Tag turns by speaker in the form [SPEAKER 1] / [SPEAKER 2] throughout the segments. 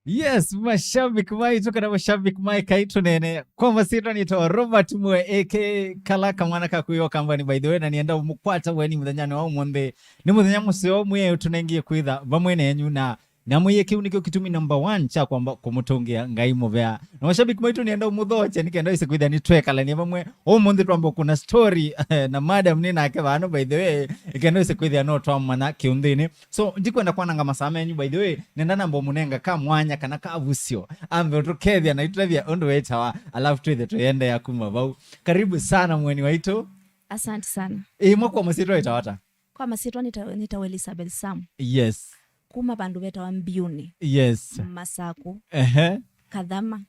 [SPEAKER 1] Yes, mashabiki mai toka na mashabiki mai Ekai Tuneene kwa masiro nitoa Robert mwe aka Kalaka mwana kakuyo kambani by the way na nienda umukwata weni muthenya wa umwambe ni muthenya musio mwe tunengie kwitha bamwe nenyu na mwe kiu nikyo kitumi number 1 cha kwamba kumutungia ngai muvea na mashabiki maitu nienda umuthoche nikenda ise kwitha ni twekala ni bamwe umuthi twamba kuna story na madam ni nake bano by the way ikenda ise kwitha no twamana kiunthini so ndikwenda kwananga masame enyu by the way nenda nambo munenga ka mwanya kana ka busio ambe tukethia na itravia undu wetawa alafu twithe tuyende ya kuma bau karibu sana mweni waitu.
[SPEAKER 2] Asante sana.
[SPEAKER 1] Mwako masitwa itawata?
[SPEAKER 2] Kwa masitwa nitawa Elizabeth Sam.
[SPEAKER 1] Yes.
[SPEAKER 2] Kuma bandu betawa Mbiuni.
[SPEAKER 1] Yes.
[SPEAKER 2] Masaku.
[SPEAKER 1] Kadhama.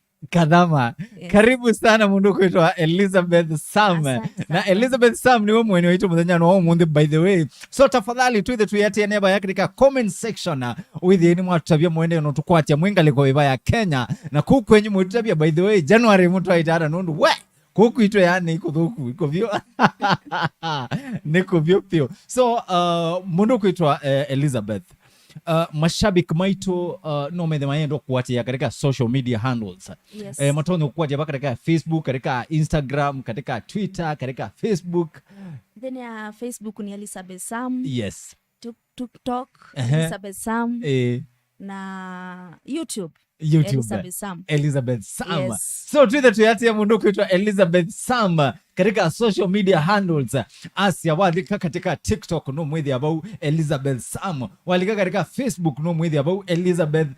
[SPEAKER 1] Yes. Karibu sana mundu kuitwa Elizabeth Sam. Na Elizabeth Sam niwe mweni waitu muthenya no umuthi by the way. So tafadhali tuithe tuyati neba ya katika comment section withi ni mwatutavia mwende no tukwatia mwingaliko vibaya Kenya na kukwenyu mwatutavia by the way January mtu aitara nundu we kuku ito yani iko thuku iko vyo niko vyo pio. So mundu kuitwa Elizabeth mashabiki maitu no methe mayendo kuatia katika social media handles.
[SPEAKER 2] Yes.
[SPEAKER 1] Matono kuatia baka katika Facebook, katika Instagram, katika Twitter, katika Facebook.
[SPEAKER 2] Then ya Facebook ni Elizabeth Sam.
[SPEAKER 1] Yes.
[SPEAKER 2] TikTok Elizabeth Sam. Na YouTube Elizabeth Sam.
[SPEAKER 1] Yes. So Twitter tuyatia mundu kuitwa Elizabeth Sam katika social media handles. Asia walika katika TikTok no mwithi abau Elizabeth Sam. Walika katika Facebook no mwithi abau Elizabeth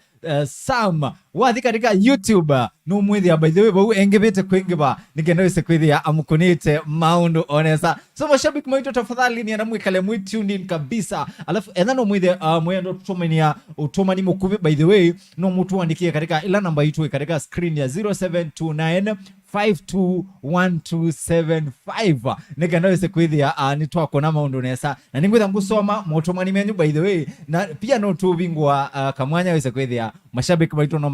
[SPEAKER 1] Sam. Wathi katika YouTube no mwithi by the way bau engebete kwingiba nikenda wise kwithia amukunite maundu onesa. So mashabiki mwitu tafadhali ni anamwikale mwitune kabisa. Alafu no mwithi mwendo tutomania utomani mukubi by the way no mutu andikia katika ila namba itu katika screen ya 0729 521275 nikenda wise kwithia nitwako na maundu nesa na ningwitha ngusoma motomani menyu by the way na pia no tubingwa kamwanya wise kwithia mashabiki maitu no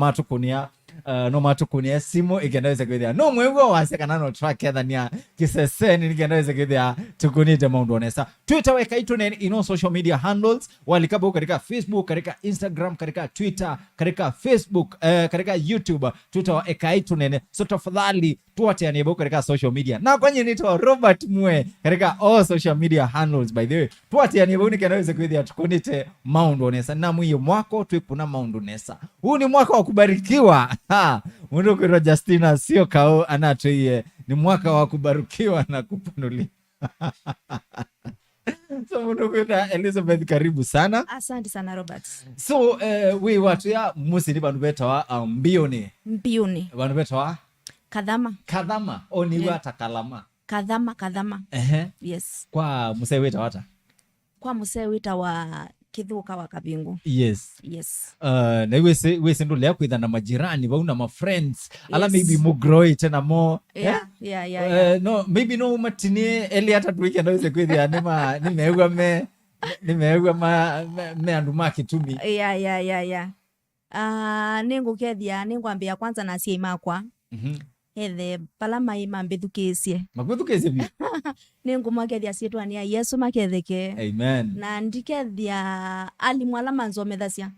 [SPEAKER 1] matukunia simu ikenda wise kwithia no mwego wase kana no track ethania kiseseni nikenda wise kwithia tukunite maundu nesa. Twitter Ekai Tuneene ino social media handles walikabo katika Facebook, katika Instagram, katika Twitter, katika Facebook, katika YouTube Twitter Ekai Tuneene. So tafadhali tuwate anebo katika social media na kwenye nito Robert mwe katika all social media handles by the way tuwate anebo nikenda wise kwithia tukunite maundu nesa na mwiyo mwako twikuna maundu nesa. Huu ni mwaka wa kubarikiwa. Mundu kwa Justina sio kao anatoiye ni mwaka wa kubarikiwa na kupanuliwa. So mundu kwa Elizabeth karibu sana.
[SPEAKER 2] Asante sana Robert.
[SPEAKER 1] So we watu ya musi ni bandu betawa Mbiuni. Bandu betawa Kadhama oni wata Kalama.
[SPEAKER 2] Kadhama. Yes.
[SPEAKER 1] Kwa musee weta wata?
[SPEAKER 2] Kwa musee weta wa Kithuka wa Kabingu.
[SPEAKER 1] Yes. Na wese ndo lea kwitha na majirani bauna ma friends. Yes. Ala maybe mo grow tena mo.
[SPEAKER 2] Yeah.
[SPEAKER 1] No maybe no matinie eli hata weekend wese kwitha nimeegwa me anduma kitumi.
[SPEAKER 2] Yeah. Ningu kethia ningwambia kwanza na cia imakwa. Ethe pala mai mambithukicie
[SPEAKER 1] bi
[SPEAKER 2] ningu makethia cietwania Yesu maketheke.
[SPEAKER 1] Amen.
[SPEAKER 2] Na ndikethia alimu ala manzomethacia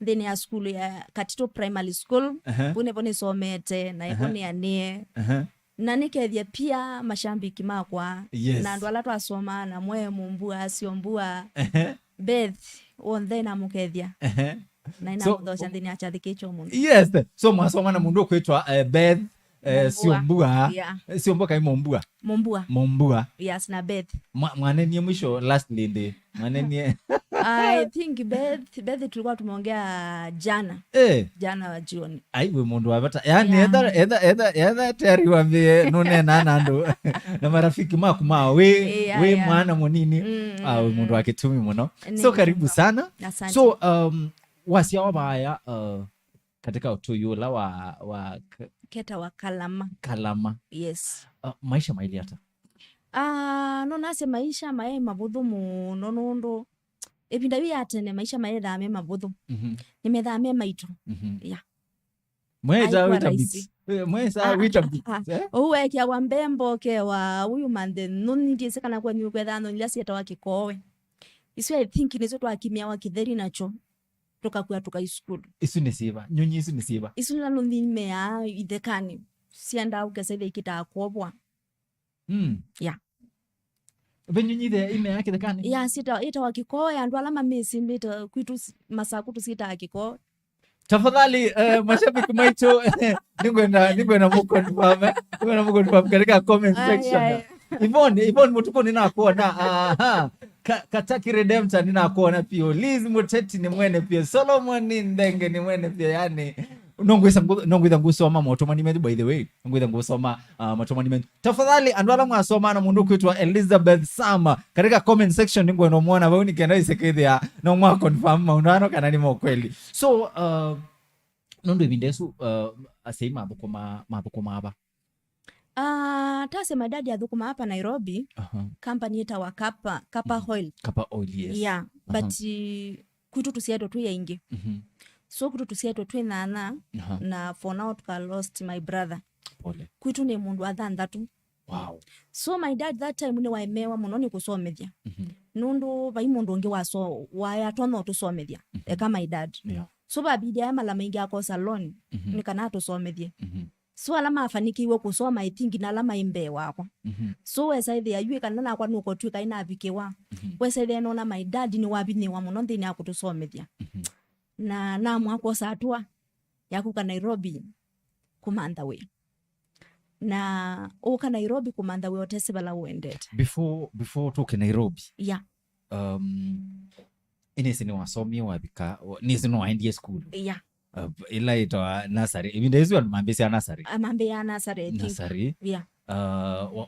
[SPEAKER 2] thini ya skulu ya Katito Primary School bune bone somete na ibone anie na nikethia pia mashambiki makwa.
[SPEAKER 1] Yes.
[SPEAKER 2] Na andu ala twasoma na mwe mumbua siombua Beth onthe na mukethia na ina muthocia thini ya chathikicho mundu.
[SPEAKER 1] Yes. So mwasoma na mundu kwitwa Beth Siombua.
[SPEAKER 2] Yeah.
[SPEAKER 1] Siombua kai Mombua.
[SPEAKER 2] Yes, na Beth.
[SPEAKER 1] Mwanenie mwisho last lady. Mwanenie.
[SPEAKER 2] I think Beth tulikuwa tumeongea jana. Jana wa jioni.
[SPEAKER 1] Aiwe mundu wabata. Yani edha teri wambie nune nanando. Na marafiki makuma we mwana munini. Mundu wakitumi muno. So karibu sana.
[SPEAKER 2] Asante.
[SPEAKER 1] So wasia wabaya katika utuyula wa
[SPEAKER 2] Keta wa Kalama. Yes.
[SPEAKER 1] Maisha maili hata?
[SPEAKER 2] No nase maisha mae mabuthu muno nundu ebinda biatene maisha mae thame mabuthu. Nimethame maitu. Yeah.
[SPEAKER 1] Mweza wita biti.
[SPEAKER 2] Uwe kia wa mbembo ke wa uyu mande nuni ndiese kana kwa nyukwethano nila sieta wa kikowe. Isu I think nizo twakimia wa kitheri nacho. tukakuya tukaisukulu
[SPEAKER 1] isu nisiba nyonyi isu nisiba
[SPEAKER 2] isu nalo nthimea ithekani sienda ukesaitha ikitakobwa ya
[SPEAKER 1] benyonyi the ime yake thekani
[SPEAKER 2] ya sita ita wakiko ya andu ala mamesi mbita kwitu masaku tusita kiko.
[SPEAKER 1] Tafadhali mashabiki maitu ningwenda mukonfirm katika comment section. Yvonne mutuko ninakuona Kataki Redemptor ninakuona pia, Liz Muteti ni mwene pia, Solomon Ndenge ni mwene pia, yani nongwitha ngusoma motomani menyu. By the way nongwitha ngusoma motomani menyu. Tafadhali andwala mwasoma na mundu kwitwa Elizabeth Sama katika comment section ningwenda muona bau nikenda isekethia no mwa confirm maunano kana ni mokweli. So nondo ibindesu asei mabukoma aba
[SPEAKER 2] tase madadi ya dhukuma hapa Nairobi. Company itawa Kappa Oil.
[SPEAKER 1] Kappa Oil, yes.
[SPEAKER 2] Yeah, but kwitu tusieto tu yaingi. So kwitu tusieto tu nana na for now tuka lost my brother.
[SPEAKER 1] Pole.
[SPEAKER 2] Kwitu ni mundu wa thanthatu.
[SPEAKER 1] Wow.
[SPEAKER 2] So my dad that time ni waimewa muno ni kusomethia. Nundu bai mundu ungi waso wayatono tusomethia. Eka my dad.
[SPEAKER 1] Yeah.
[SPEAKER 2] So babidi ya mala mengi ako salon ni kana tusomethie. So alama afanikiwe kusoma itingi na alama imbe wako. So wesa ithe ayue kana na kwa nuko twika ina abikewa. Wesa ithe nona my dad ni wabini wa muno nthini akutusomethia. Na mwako satua yakuka Nairobi kumantha we. Na uka Nairobi kumantha we otese bala uendete.
[SPEAKER 1] Before toke Nairobi.
[SPEAKER 2] Yeah.
[SPEAKER 1] Inesi ni wasomi wabika nisi no waendie school.
[SPEAKER 2] Yeah.
[SPEAKER 1] Ila itoa nasari. Ibinde hizi wamambesi ya nasari.
[SPEAKER 2] Mambe ya nasari.
[SPEAKER 1] Nasari.
[SPEAKER 2] Yeah.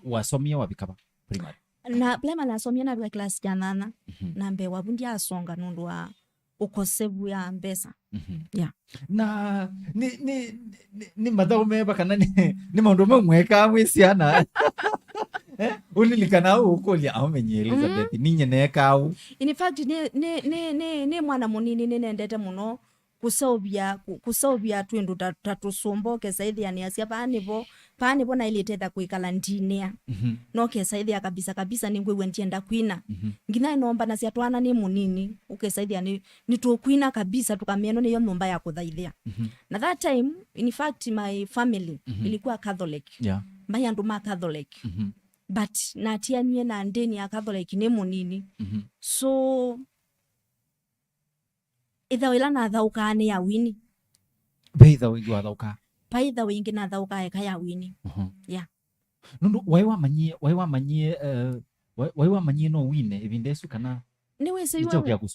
[SPEAKER 1] Wasomia wabika ba primary.
[SPEAKER 2] Na plema nasomia na bika klasi janana. Na mbe wabundi ya songa nundu wa ukosebu ya mbesa. Yeah.
[SPEAKER 1] Na ni madhao meba kana ni maundume mweka mwisiana. Ulilikana ukoli aumenye Elizabeth ninye neka au.
[SPEAKER 2] In fact ni mwana munini nendete muno kusaubia twindu tatusumbo kesaithi ya niasia paanivo na ili tetha kuikala ndinea. No kesaithi ya kabisa ningwe ntienda kwina. Ngina inomba na siatuana ni munini ukesaithi ya ni tukwina kabisa tukamieno ni yomba ya kuthaithia. Na that time in fact my family ilikuwa Catholic.
[SPEAKER 1] Yeah.
[SPEAKER 2] Maya nduma Catholic. But natia nye na ndeni ya Catholic ni munini. So itha wila na thauka ni ya wini.
[SPEAKER 1] Beitha wingi wa thauka.
[SPEAKER 2] Paitha wingi na thauka eka ya wini. Yeah.
[SPEAKER 1] Nundu waiwa manyie no wine ibindesu kana
[SPEAKER 2] ni wese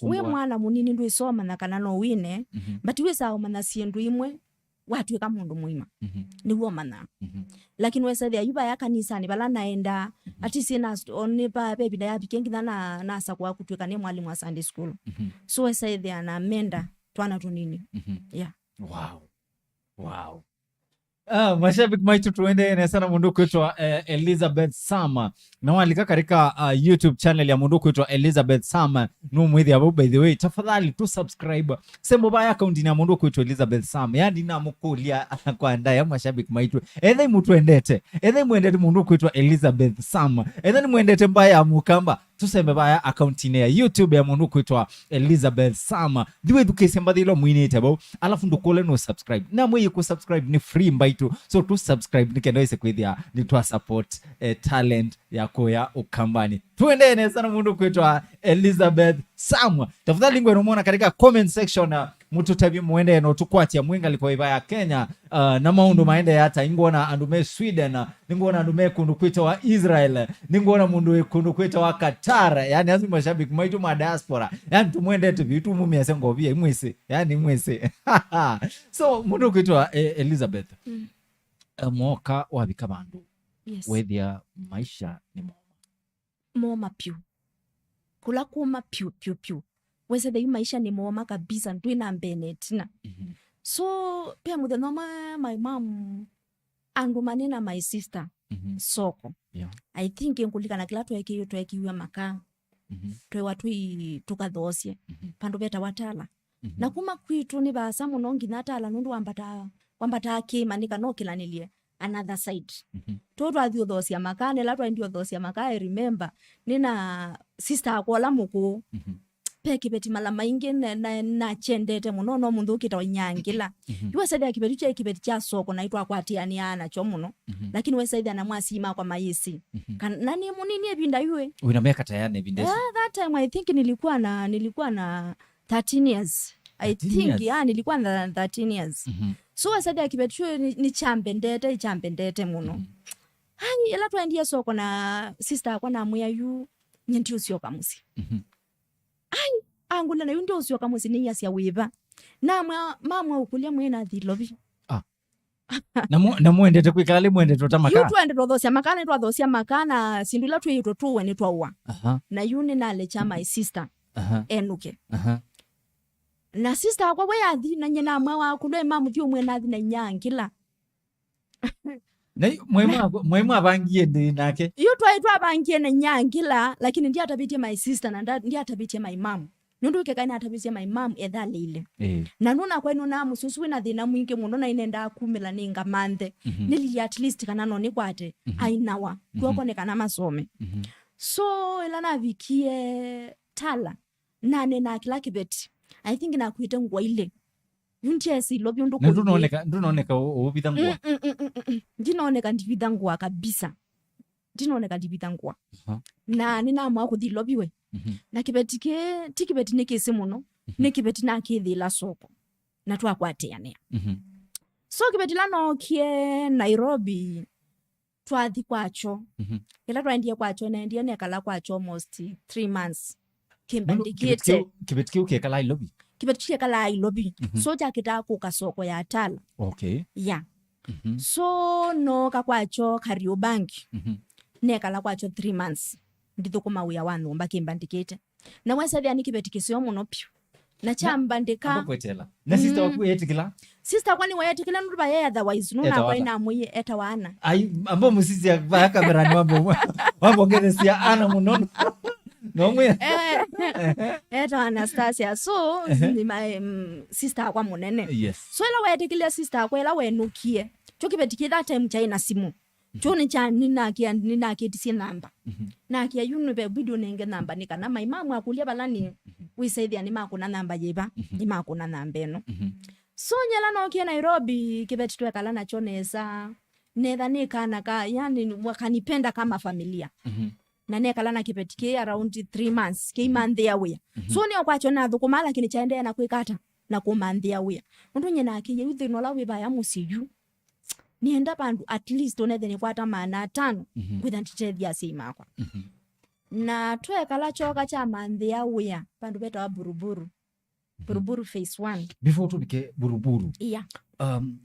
[SPEAKER 2] we mwana munini ndu isoma na kana no wine. But wesa umana siendu imwe watu eka mundu muima. Ni womana. Lakini wesa thea yuba ya kanisa ni bala naenda ati sina oni pa baby da yabikengi na asa kwa kutweka ni mwalimu wa Sunday school. So wesa thea na menda twana tunini. Yeah.
[SPEAKER 1] Wow. Mashabiki maitu tuende na sana mundu kuitwa Elizabeth Sama. Na walika katika YouTube channel ya mundu kuitwa Elizabeth Sama. Numwithi abu by the way. Tafadhali tu subscribe. Sembo baya account ya mundu kuitwa Elizabeth Sama. Yani na mukulia kwa ndaya mashabiki maitu. Edhe mutuendete. Edhe muendete mundu kuitwa Elizabeth Sama. Edhe ni muendete mbaya mukamba. Tusembe baya account ya YouTube ya mundu kuitwa Elizabeth Sama. Diwe dukesemba dilo mwinite bo. Alafu ndukole no subscribe. Na mwe ku subscribe ni free mbaitu. So tu subscribe nikendo ise kwithia ni twa support talent yako ya ukambani. Tuendene sana mundu kuitwa Elizabeth Sama. Tafadhali ngwe nomona katika comment section mutu tabi muende no tukwatia mwinga liko ibaya Kenya na maundu maende hata ingona andume Sweden, ningona andume kundu kuitwa Israel, ningona mundu kundu kuitwa Qatar, yani azu mashabiki maitu ma diaspora. Yani tumuende tu vitu mumia ngobia imwese, yani imwese. So mundu kuitwa Elizabeth. Moka wabika bandu.
[SPEAKER 2] Yes.
[SPEAKER 1] Wethia maisha ni
[SPEAKER 2] moma piu. Kula kuma piu. Wese the maisha ni moma kabisa ndwina mbenetina. So pia muthenoma my mom andumane na my sister soko.
[SPEAKER 1] Yeah.
[SPEAKER 2] I think nkulikana kila tuekiwe maka. Twe watu tukathosie. Pandu beta watala. Na kuma kwitu ni basa muno ngina atala nundu wambata akimanika no kilanilie another side. Toto athio thosia makane la twa ndio thosia maka. I remember nina sister akola muku peke beti mala maingi na chendete muno no mundu ukita nyangila iwe saidi akibeti cha kibeti cha soko na itwa kwatiani ana cho muno lakini we saidi ana mwasima kwa mayisi nani munini ebinda yue
[SPEAKER 1] una miaka tayari ebinda
[SPEAKER 2] that time I think nilikuwa na 13 years I think nilikuwa na 13 years so we saidi akibeti yue ni chambendete muno hai ela twaendia soko na sister kwa na muya yu nyenti usio kamusi ai angula na yundo usio kamusi ni yasi ya wiva na mama ukulia mwena thilovi
[SPEAKER 1] na muendete kwikala muendete tamaka
[SPEAKER 2] yu tuende twathosya makana sindula twitwo tuwe ni twawa na yune nale cha my sister enuke na sister kwa we athi na nyina mwa wa kulwe mamu thio mwena athi na nyangila
[SPEAKER 1] na mwema abangie ndi nake
[SPEAKER 2] yu twaitwa abangie na nyangila lakini ndi atabitie my sister na ndi atabitie my mom nundu ke kaina atabitie my mom etha lile na nuna kwa ino na mususu na thina mwingi muno na inenda kumila ninga manthe nili at least kana no ni kwate ainawa kwoko ne kana masome so ila na vikie tala nane na kila kibeti I think na kuita ngwa ile yuntiesi lobi nduko
[SPEAKER 1] ndunaoneka ubithangwa
[SPEAKER 2] ndinaoneka ndibithangwa kabisa ndinaoneka ndibithangwa na nina mwa kuthilobiwe na kibetike tikibeti nikisi muno nikibeti na kithila soko na twakwateane so kibeti lano kie Nairobi twathi kwacho ila twaendie kwacho na endie nekala kwacho almost 3 months kimbandikite
[SPEAKER 1] kibetike ukekala ilobi
[SPEAKER 2] kibetike kala ilobi so jakita ku kasoko ya tala yeah so no kakwacho Kariobangi nekala kwacho 3 months ndithukuma uya wanu mba kimbandikite na wesathi ani kibetike sio muno pyu na chamba ndika
[SPEAKER 1] akwetela na sister waku yetikila
[SPEAKER 2] sister kwani wayetikila nduba ye otherwise no na kwa ina muye eta wana
[SPEAKER 1] ai ambo musisi ya kamera ni wambo ngeresia ana munono no mwe
[SPEAKER 2] eta Anastasia so ni my sister kwa munene
[SPEAKER 1] yes
[SPEAKER 2] so ela wayetikila sister kwa ela wenukie chokibetike that time cha ina simu chone cha nina kitisi namba na kia yunu be video nenge namba nikana my mama akulia balani we say the anima kuna namba yeba ima kuna namba eno so nyala no kia Nairobi kibeti twekala na chonesa netha nikana ka yani wakanipenda kama familia na nekala na kibetike around 3 months ke month away so ni okwacho na thukuma lakini chaende na kwikata na kumanthia away undu nyina akiye uthino la wiba ya musiyu nienda bandu at least onethe ni kwata mana 5 kwitha ntitethia sima kwa na twekala choka cha manthi awia bandu beta wa buruburu phase 1
[SPEAKER 1] before tubike buruburu
[SPEAKER 2] yeah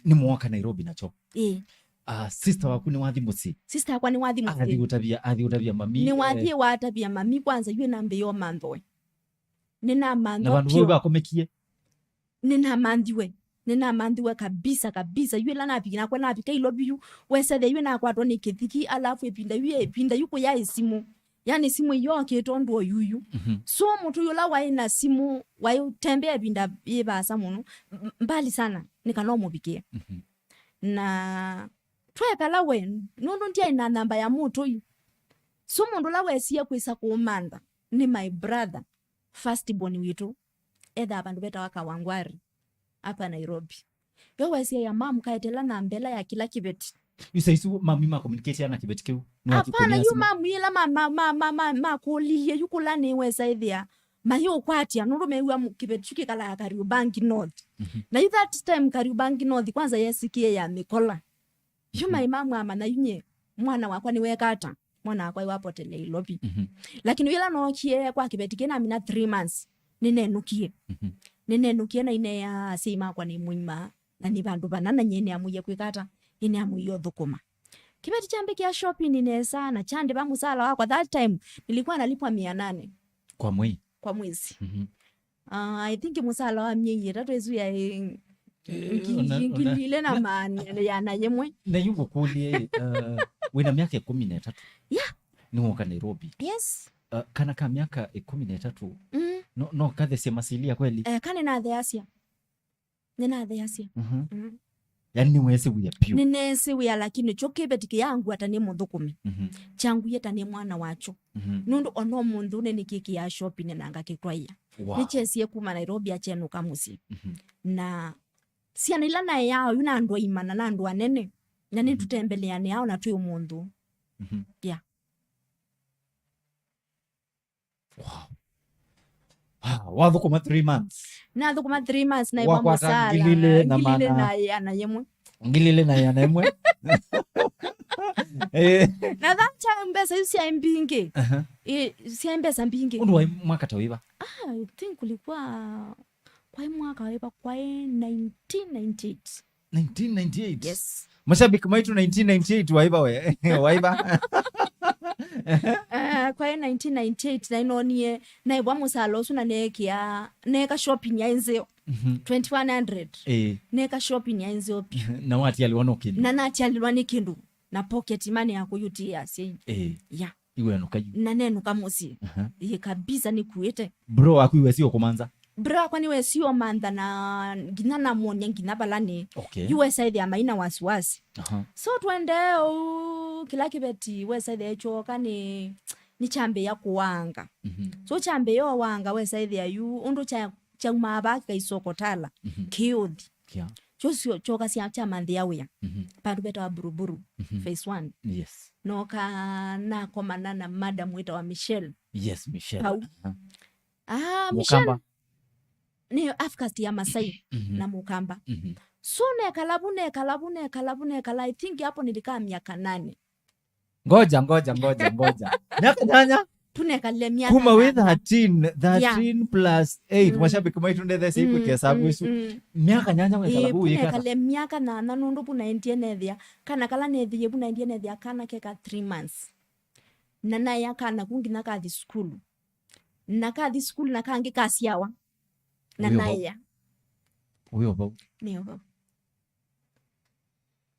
[SPEAKER 1] ni mwaka Nairobi nacho sister waku ni wathi musi
[SPEAKER 2] sister yakwa ni wathi musi
[SPEAKER 1] athi utabia mami
[SPEAKER 2] ni wathi watabia mami kwanza yue nambe yo manthoe nina mantho
[SPEAKER 1] na bandu bakomekie
[SPEAKER 2] nina manthiwe kabisa yue lana pigina kwa na pika ilobiyu wese the yue na kwa toni kithiki alafu epinda yuko ya simu yani simu yo ketondo yuyu so mtu yola waina simu wayo tembea binda yebasa muno mbali sana nikanomo bikie na twekala wen nundu ntia ina namba ya mtu yu so mundu la wesia kwisa kumanda ni my brother first born witu edha bandu beta waka wangwari hapa Nairobi yo wesia ya mama kaetela na mbela ya kila kibeti
[SPEAKER 1] yusaisu mami ma communicate na kibeti kiu
[SPEAKER 2] hapana yu mama yila mama kuliye yukulani wesaithia mayo kwatia nundu mewa kibeti kikala ya Kariobangi North na you that time Kariobangi North kwanza yesikie ya mikola yuma imamu ama na yunye mwana wakwa ni wekata mwana wakwa iwapotele ilobi lakini yila nokie kwa kibeti kena mina 3 months ninenukie na ine ya sima kwa ni mwima na ni bandu banana nyene amuye kwikata ine amuyo thukuma kibeti chambe kia shopping ninesa na chande ba musala wakwa that time nilikuwa nalipwa 800 kwa mwezi I think musala wa myenye tatu ezu ya ngilile na mani ya na yemwe
[SPEAKER 1] na yuko kulie wina miaka 13
[SPEAKER 2] yeah
[SPEAKER 1] ni woka Nairobi
[SPEAKER 2] yes
[SPEAKER 1] kana ka miaka 13 no kathe sia masilia kweli
[SPEAKER 2] kana na theasia nina theasia
[SPEAKER 1] yani ni wese wia pio
[SPEAKER 2] ninesi wia lakini chokibetiki yangu atani muthukumi changu yeta ni mwana wacho nundu ono mundu ne nikiki ya shopping nanga kitwaia nichesie kuma Nairobi achenuka musi na ciana ila nae yao yuna andu aimana na andu anene na ni tutembeleane yao na twi umundu yeah.
[SPEAKER 1] Wathukuma 3 months
[SPEAKER 2] na thukuma 3 months na iwa musala
[SPEAKER 1] ngilile
[SPEAKER 2] na yana yemwe na that mbesa isi mbingi si mbesa mbingi
[SPEAKER 1] undu wa mwaka tawiba
[SPEAKER 2] I think kulikuwa kwa mwaka waiba kwa 1998 yes
[SPEAKER 1] mashabiki maitu 1998 waiba we waiba
[SPEAKER 2] kwa 1998 na inonie na ibwa musalo suna neka shopping ya enzeo 2100 neka shopping ya enzeo
[SPEAKER 1] na wati aliwana kindu
[SPEAKER 2] na nati aliwana kindu na pocket money yako yuti ya si ya
[SPEAKER 1] iwe nuka
[SPEAKER 2] na nenu kamusi kabisa ni kuete
[SPEAKER 1] bro akuiwe sio kumanza
[SPEAKER 2] bra kwani we sio manda na gina na monya gina balani USA the amaina wasiwasi so twende kila kibeti USA the choka ni chambe ya kuwanga so chambe yo wanga USA the yu undu cha mabaka isokotala kiodi sio choka si cha mandi ya wea padu beta wa buruburu phase 1
[SPEAKER 1] yes
[SPEAKER 2] noka na komana na madam weta wa Michelle
[SPEAKER 1] Michelle
[SPEAKER 2] Michelle ni afkasti ya Masai na Mukamba so nekalabu I think hapo nilikaa miaka 8
[SPEAKER 1] ngoja miaka nyanya
[SPEAKER 2] tunekale miaka
[SPEAKER 1] kuma with 13 plus 8 mashabiki maitu ndethe siku kesabu isu miaka nyanya wekalabu
[SPEAKER 2] yekale miaka na nundu buna ndienethia kana kala nethie buna ndienethia kana keka 3 months na ya kana kungina kathi school na kangi kasiawa na naya
[SPEAKER 1] uyo bau
[SPEAKER 2] niyo bau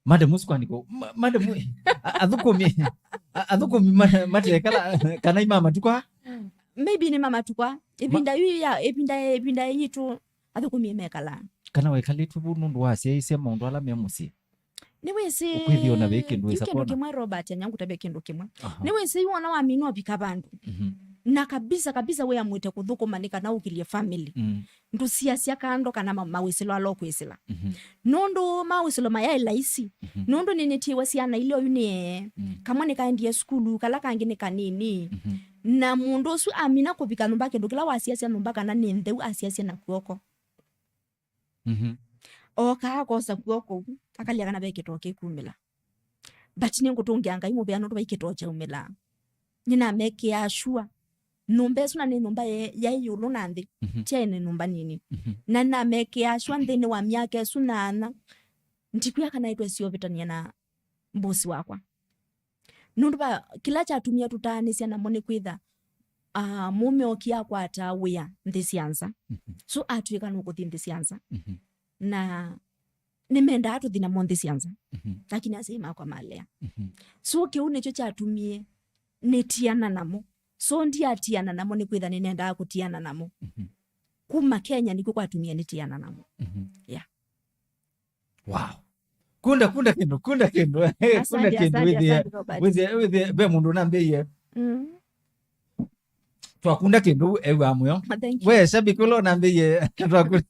[SPEAKER 1] madam uskwandiko madam athukumi mate kana imama tukwa
[SPEAKER 2] maybe ni mama tukwa ipinda ipinda yitu athukumi mekala
[SPEAKER 1] kana wekalitu bunundu wasi ise maundu ala memusi
[SPEAKER 2] ni wese
[SPEAKER 1] ukwithio na bekindu isa kona
[SPEAKER 2] kimwe Robert yanyangu tabe kindu kimwe ni wese wona wa minu apika bandu na kabisa we amwite kuthukuma nika na ukilie family ndu siasia kando kana mawisilo alokwesila nundu mawisilo mayai laisi nundu ninitiwe siana ile yune kama nikaendie skulu kala kangine kanini na mundu su amina kupika numba kindu kila wasiasia numba kana nindeu asiasia na kuoko oka kosa kuoko akalia kana bekitoke kumila but ningutungianga imubeano ndo bekitoche umila nina meke ashua numba suna ni numba ya yulu nandi chene numba nini na meke ashua ndene wa miaka sunana ndikuya kana itwe sio vitania na mbosi wakwa nunduba kila cha tumia tutanisia na mone kwitha mume okia kwa atawia ndisianza so atuika nukuthi ndisianza na nimenda atu thina mo ndisianza lakini asema kwa malea so kiune cho cha tumie netiana namo so ndiatiana namo ni kwitha ninenda kutiana namo kuma Kenya niko kwatumia netiana namo yeah
[SPEAKER 1] wow kunda kindu with be mundu nambiye twakunda kindu ewe amuyo we shabiki ulo nambiye twakunda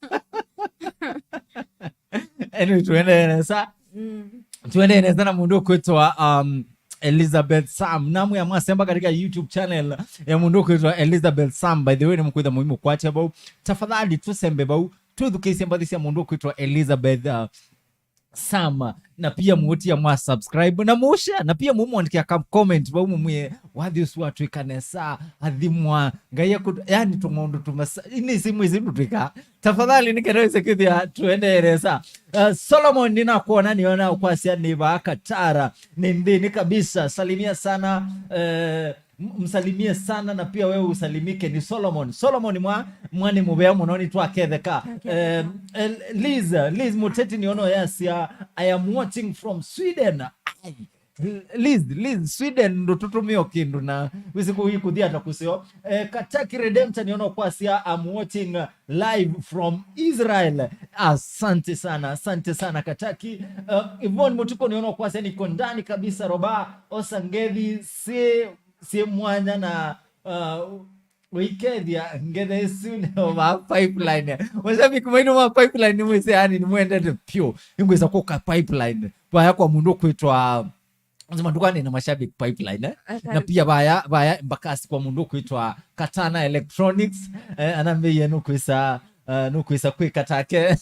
[SPEAKER 1] anyway tuendeleza na mundu kwitwa Elizabeth Sam namu ya mwasemba katika YouTube channel ya mundu kwitwa Elizabeth Sam. By the way ni mkwitha muhimu kwacha bau tafadhali tusembe bau tuthukise mbathisia mundu kwitwa Elizabeth Sam na pia muotia mwa subscribe na musha na pia mumuandikia comment bau mumwe wathi usu watu ikanesa athimwa ngaya yani tumundu tumasa ini simu izi tutika tafadhali nikenaweza kithia tuendeleza Solomon ninakuona niona kwasia ni bakatara ni ndini kabisa salimia sana msalimie sana na pia wewe usalimike ni Solomon mwani mubea munoni twaketheka Liz Muteti niono yes I am watching from Sweden Liz Sweden ndo tutumio kindu na wisiku hii kuthia takusio Kataki Redemption niono kwasia I'm watching live from Israel. Asante sana Kataki. Yvonne Mutuko niono kwasia niko ndani kabisa roba Osangevi sie mwanya na wikedia ngede sune wa pipeline washabiki mwaino wa pipeline mwese yani ni mwendete pyo ingweza kuka pipeline baya kwa mundu kwitwa nzima ndukane na mashabiki pipeline na pia baya mbakasi kwa mundu kwitwa Katana Electronics anambe yenu nukwisa kwikatake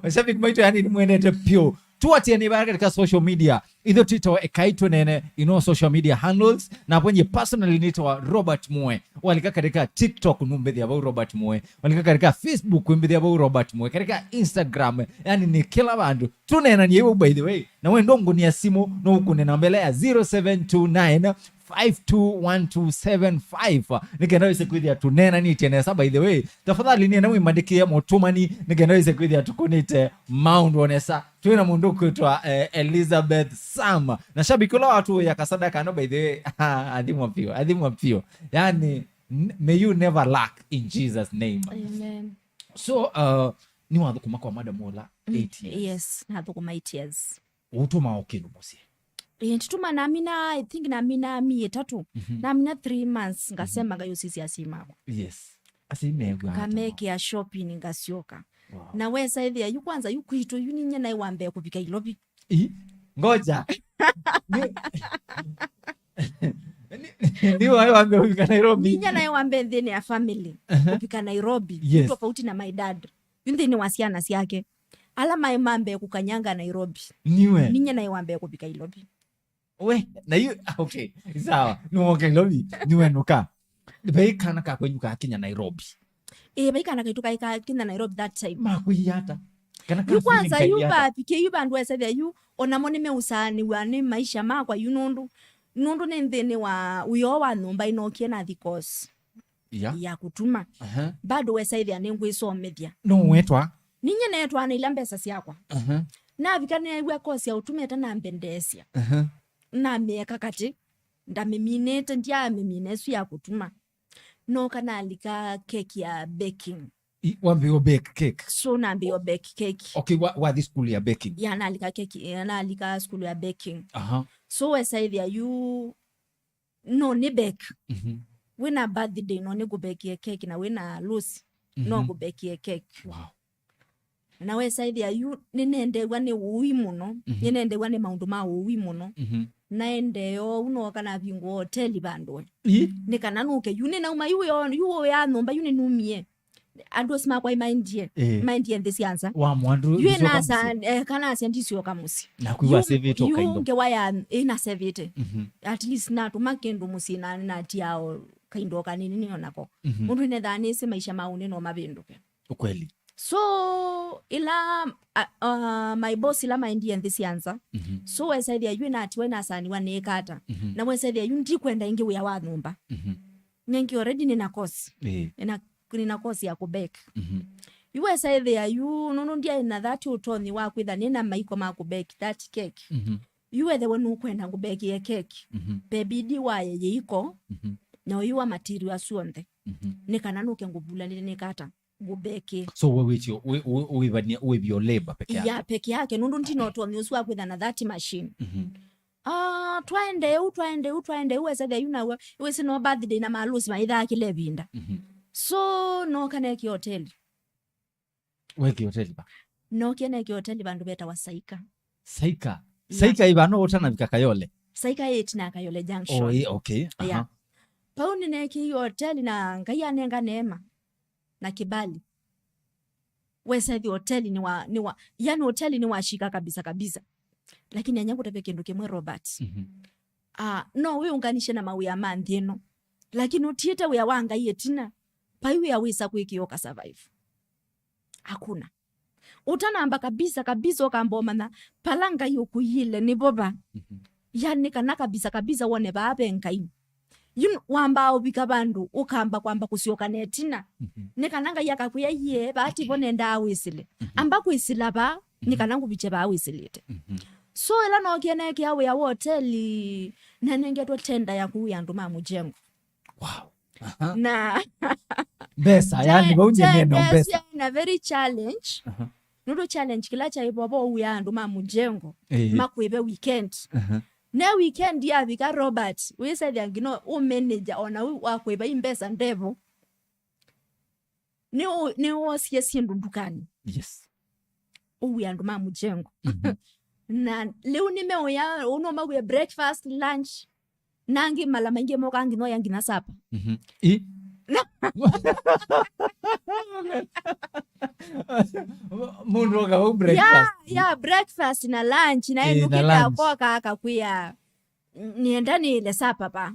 [SPEAKER 1] washabiki mwaito yani ni mwendete pyo tuwatie ni baraka katika social media either Twitter wa Ekai Tuneene social media handles na kwenye personally nitwa Robert Moe walika katika TikTok numbedhi ya Robert Moe walika katika Facebook numbedhi ya Robert Moe katika Instagram yani ni kila bandu Tuneene ni yewe by the way na wendongo ni ya simu na ukunena mbele ya 0729 521275 nikenda wese kwithia tunena ni tenesa by the way tafadhali ni na mwimandikia motumani nikenda wese kwithia tukunite Mount Onesa tuina mundu kwitwa Elizabeth Sam na shabiki la watu ya kasadaka no by the way adhimu pio yani may you never lack in Jesus name.
[SPEAKER 2] Amen.
[SPEAKER 1] So ni wathu kuma kwa madam Mola 8 years.
[SPEAKER 2] Yes, nathu kuma 8 years
[SPEAKER 1] utuma okinu musi
[SPEAKER 2] ntituma namina I think namina miye tatu namina 3 months ngasema ngayo sisi asimako
[SPEAKER 1] yes asimegwa
[SPEAKER 2] kameke ya shopping ngasioka na wesa idhia yu kwanza yu kuito yu ninye na iwambe kupika ilobi
[SPEAKER 1] ngoja ni wambe kupika Nairobi
[SPEAKER 2] ninye na iwambe ndene ya family kupika Nairobi
[SPEAKER 1] yes.
[SPEAKER 2] Tofauti na my dad ndene wasiana siake ala maimambe kukanyanga Nairobi
[SPEAKER 1] niwe
[SPEAKER 2] ninye na iwambe kupika ilobi
[SPEAKER 1] we na yu okay sawa nuoke lobi niwe nuka beikana ka kwenyuka Kenya Nairobi
[SPEAKER 2] beikana kaituka ikakina Nairobi that time
[SPEAKER 1] makuyata kana
[SPEAKER 2] yu kwanza yu bapike yu bandu wesa thia yu onamone meusani wani maisha makwa yu nundu ni nthini wa uyo wa numba inokie na thikos ya kutuma bado wesa thia ni ngwisomethia
[SPEAKER 1] no wetwa
[SPEAKER 2] ninye netwa na ila mbesa siakwa na vikane iwe kosi ya utumeta na mbendesia na mieka kati ndamiminete ndia miminesu ya kutuma no kana alika keki ya baking
[SPEAKER 1] wambe yo bake cake
[SPEAKER 2] so na ambe yo bake cake
[SPEAKER 1] okay what this school ya baking
[SPEAKER 2] ya na alika keki na alika school ya baking so wesa idhia you no ni bake wina birthday no ni kubeke cake na wina lucy no kubeke cake
[SPEAKER 1] wow
[SPEAKER 2] na wesa idhia yu ninendewa ni uwi muno ninendewa ni maundu ma uwi muno naendeyo unoka na vingo hoteli bandwe nikananuke yune na uma yuo ya nomba yune numie ando sima kwa mindie ndesi ansa
[SPEAKER 1] wa mwandu
[SPEAKER 2] yue nasa kana sendisio kamusi
[SPEAKER 1] na kuiwa sevito kaindo
[SPEAKER 2] yunge waya ina sevite at least na tumakendo musina na tiao kaindo kanini niyo nako mundu nedhani se maisha maune no mabenduke
[SPEAKER 1] ukweli
[SPEAKER 2] so ila my boss ila mindie ndesi ansa so wesa idhia yue nati wena sani wanekata na wesa idhia yu ndi kwenda ingi uya wa numba nyengi already nina kosi nina kosi ya kubeka wesa idhia yu nunu ndia ina that utoni wa kwitha nina maiko ma kubeki that cake yuwethe wenu kwenda kubeki ya cake bebidi waye yeiko na yuwa material suonde nikananuke ngubula nikata gubeki
[SPEAKER 1] so we your labor peke yake
[SPEAKER 2] ya peke yake nundu ndino utoni uswa kwitha na that machine twende uwesa the yuna wese no birthday na malusi maitha kilebinda so no kaneki hotel
[SPEAKER 1] weki hotel ba
[SPEAKER 2] no kaneki hotel bandu beta wasaika
[SPEAKER 1] saika ibano otana vikakayole
[SPEAKER 2] saika 8 na kayole junction
[SPEAKER 1] okay
[SPEAKER 2] yeah pauni neki hotel na ngaya nenga neema na kibali wesa the hotel ni wa yani hotel ni washika kabisa lakini anyangu tapeke ndo kemwe Robert no we unganishe na mawi ya mandhino lakini utiete we wanga yetina paiwe ya wisa kuikioka survive hakuna utanamba kabisa okamboma na palanga yokuyile ni boba yani kana kabisa wone babe nkai yun wamba obika bandu ukamba kwamba kusioka netina nikananga yakakuya ye bati bonenda awisile amba kuisila ba nikanangu biche ba awisilite so ela no kiene kia we ya hoteli na nengetwa tenda ya kuya nduma mujengo
[SPEAKER 1] wow
[SPEAKER 2] na
[SPEAKER 1] besa yani bauje neno besa
[SPEAKER 2] na very challenge nudo challenge kila cha ibobo uya nduma mujengo makwebe weekend na weekend ya vika Robert we said ngino o manager ona wakweba imbesa ndevo niwo siye ndukani.
[SPEAKER 1] Yes.
[SPEAKER 2] Uwi andu mamujengo. Na leo nimeoya unoma we breakfast lunch nangi mala maingi moka ngi no yangi na sapa.
[SPEAKER 1] Mundu waka breakfast.
[SPEAKER 2] Yeah, breakfast na lunch na ndukita kwa akakuya niendani ile sapa pa.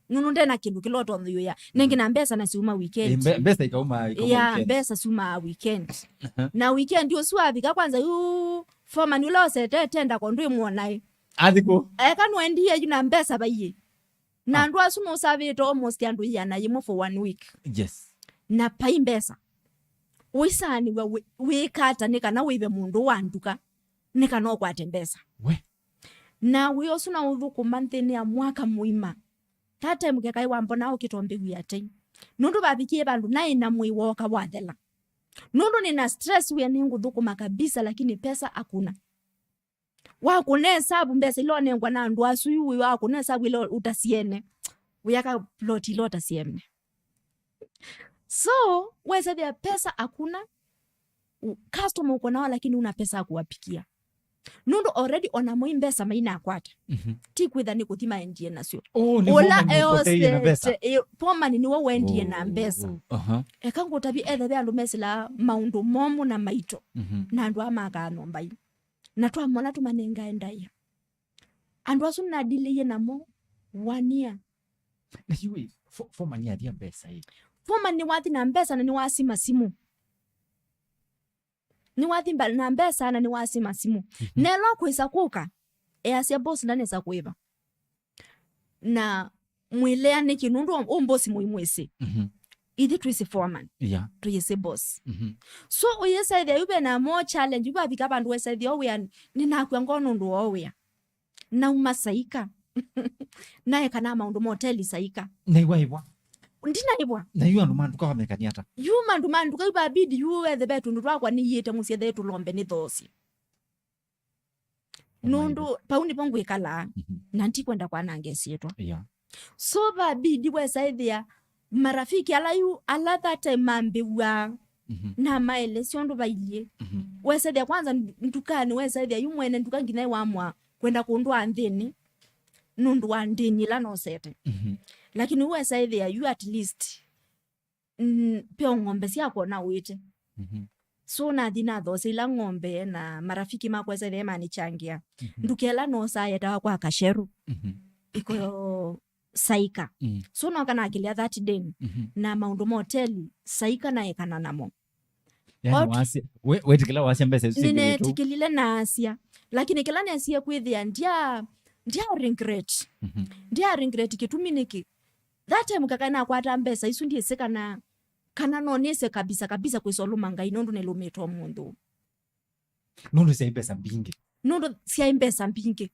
[SPEAKER 2] Nununde na kindu kiloto nthiyo ya nengi na mbesa na siuma weekend.
[SPEAKER 1] Mbesa ikauma weekend.
[SPEAKER 2] Yeah, mbesa siuma weekend. Na weekend yo suavika kwanza foma nilose tenda kwa ndui muonai.
[SPEAKER 1] Adiko.
[SPEAKER 2] Kanu endiye yuna mbesa baye. Na ndu asumo usavito almost yandu yana yimo for 1 week.
[SPEAKER 1] Yes.
[SPEAKER 2] Na pai mbesa. Wisani we kata nika na wibe mundu wanduka. Nika no kwate mbesa.
[SPEAKER 1] We.
[SPEAKER 2] Na we also na udhuku manthini ya mwaka muima. Tata mkekai wambona ukitombi wiyate. Nundu babikie bandu na ina mwiwoka wadela. Nundu nina stress uya ningu dhuku makabisa lakini pesa hakuna. Wakune sabu mbesa ilo nengwa na ndu asu wakune sabu ilo utasiene. Uyaka ploti ilo utasiene. So, weze vya pesa hakuna. Customer uko nao lakini una pesa kuwapikia. Nundu already ona moi mbesa maina akwata. Tikwitha ni kuthima endie nasio.
[SPEAKER 1] Ni mbesa.
[SPEAKER 2] Poma ni niwo wendie na mbesa. Ekangu tabi ethe bya lumesila maundu momu na maito. Na andu amaka nombai. Na twamona tumanenga endaya. Andu asu na delay namo 1 year.
[SPEAKER 1] Na hiwi foma ni adia mbesa hii.
[SPEAKER 2] Foma ni wathi na mbesa na ni wasima simu. Ni wathi na mbesa na ni wasima simu. Nelo kwisa kuka. Asia boss ndane za kuiba. Na mwilea ni kinundu mbosi muimwese. Ithi twisi foreman.
[SPEAKER 1] Yeah.
[SPEAKER 2] Tuyese boss. So uyesa idhe yube na more challenge. Yube abika bandu wesa idhe owe nina kuyangono ndu owe. Na umasaika. Na eka na maundu moteli saika.
[SPEAKER 1] Na iwa iwa.
[SPEAKER 2] Ndina iwa.
[SPEAKER 1] Na yu andu manduka wamekani hata.
[SPEAKER 2] Yu manduka yuba abidi yuwe the betu ndu wakwa ni yete musi edhe tulombe ni thosi. Nundu paundi pongu ikala. Nanti kwenda kwa nangesi yetu.
[SPEAKER 1] Yeah.
[SPEAKER 2] So babidi wesa idhe marafiki ala that time mambiwa na maele siondu bailie. Wesa idhe kwanza ndukani wesa idhe yumwene ndukangi na iwamwa kwenda kundua ndini. Nundu wa ndini la no sete. Lakini wesa idhe you at least pia ngombe siako na wite. So na dina dhose ila ngombe na marafiki makwesa idhe mani changia. Ndukela no saa yeta kwa kasheru. Iko saika. So no kana akilia that day. Na maundu moteli saika na ekana namo.
[SPEAKER 1] Yani wasi wetikila wasi mbesa usiku.
[SPEAKER 2] Nine tikilile na asia. Lakini kila ni asia kwithia ndia regret. Ndia regret kituminiki. That time kakana kwata mbesa isu ndiye seka na kana nonese kabisa kwisolumanga inondu nelumeto mundu.
[SPEAKER 1] Nundu siya mbesa mbingi.
[SPEAKER 2] Nundu siya mbesa mbingi.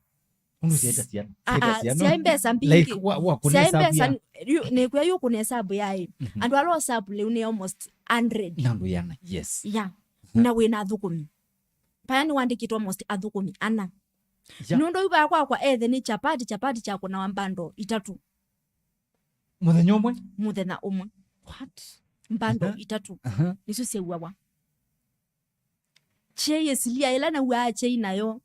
[SPEAKER 1] Nundu siya siya.
[SPEAKER 2] Siya mbesa mbingi.
[SPEAKER 1] Like wakunesabu ya.
[SPEAKER 2] Nekuya yu kunesabu ya. Andu alo sabu leune almost 100.
[SPEAKER 1] Nandu yana, yes.
[SPEAKER 2] Yeah. Na wena adhukumi. Payani wandikito almost adhukumi. Ana. Yeah. Nundu yuba kwa ethe ni chapati chako na wambando 3.
[SPEAKER 1] Muthenya umwe?
[SPEAKER 2] Muthenya umwe.
[SPEAKER 1] What?
[SPEAKER 2] Mbando 3. Nisu se uwawa. Cheye silia ila na uache inayo.